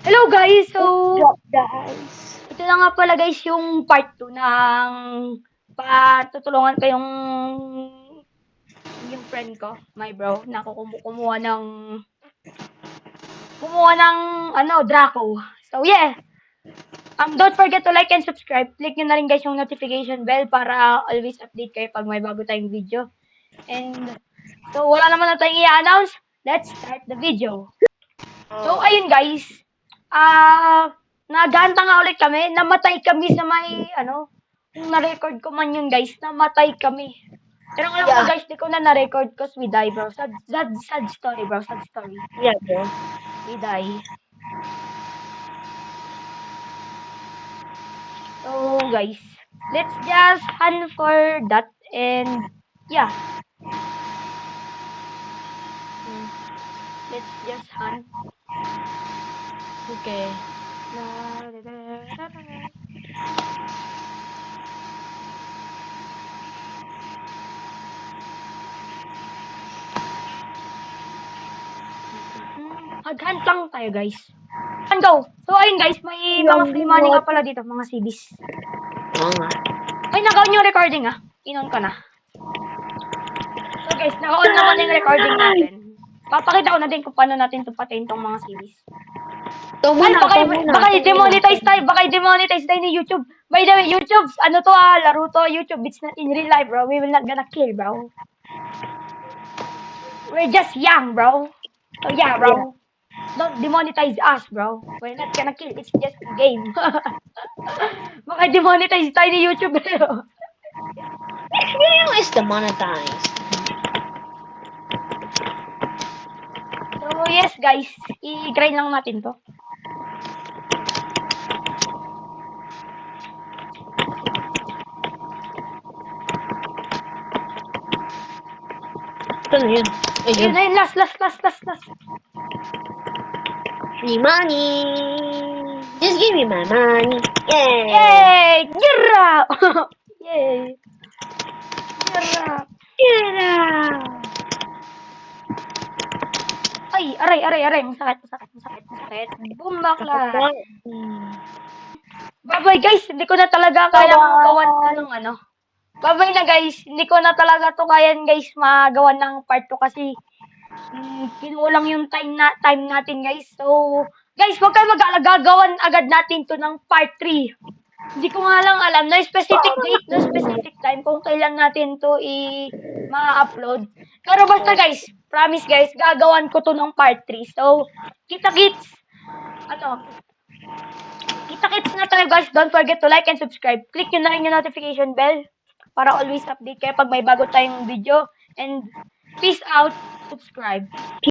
Hello guys! So, Drop the ice. ito na nga pala guys yung part 2 ng patutulungan ko yung friend ko, my bro, na kumuha ng Draco. So yeah, don't forget to like and subscribe. Click nyo na rin guys yung notification bell para always update kayo pag may bago tayong video. And so wala naman na tayong i-announce. Let's start the video. So ayun guys, naganta nga ulit kami, namatay kami sa may, kung na-record ko man yun guys, namatay kami. Pero alam ko guys, di ko na na-record cause we die bro. Sad story bro, sad story. Yeah, bro. We die. So guys, let's just hunt for that and yeah. Let's just hunt. Okay. Haghunt lang tayo guys. And go! So ayun guys, may mga free money nga pala dito, mga CDs. Oo nga. Ay, naka-on yung recording ah. In-on ko na. So guys, naka-on naman yung recording natin. Papakita ko na din kung paano natin tupatin tong mga CDs. Ay, baka i-demonetize tayo. Baka i-demonetize tayo ni YouTube. By the way, YouTube, ano to laro to, YouTube. It's not in real life, bro. We will not gonna kill, bro. We're just young, bro. So yeah, bro. Don't demonetize us, bro. We're not gonna kill. It's just a game. Baka demonetize tayo ni YouTube. Next video is demonetized. So yes, guys. I-grind lang natin to. Ito na yun. Yun na yun. Last. Free money. Just give me my money. Yay! Yay! Gira! Yay! Gira! Get out! Ay, aray. Masakit. Boom, bakla. Bye-bye, guys. Hindi ko na talaga kayang gawan to ng Bye-bye na, guys. Hindi ko na talaga to kayan, guys, magawan ng part 2 kasi kinulang yung time natin, guys. So, guys, huwag kayo gagawan agad natin to ng part 3. Hindi ko nga lang alam na specific date, na specific time kung kailan natin to ma-upload. Pero basta guys, promise guys, gagawan ko to ng part 3. So, kita-kits na tayo guys. Don't forget to like and subscribe. Click nyo na rin yung notification bell para always update kayo pag may bago tayong video. And peace out, subscribe.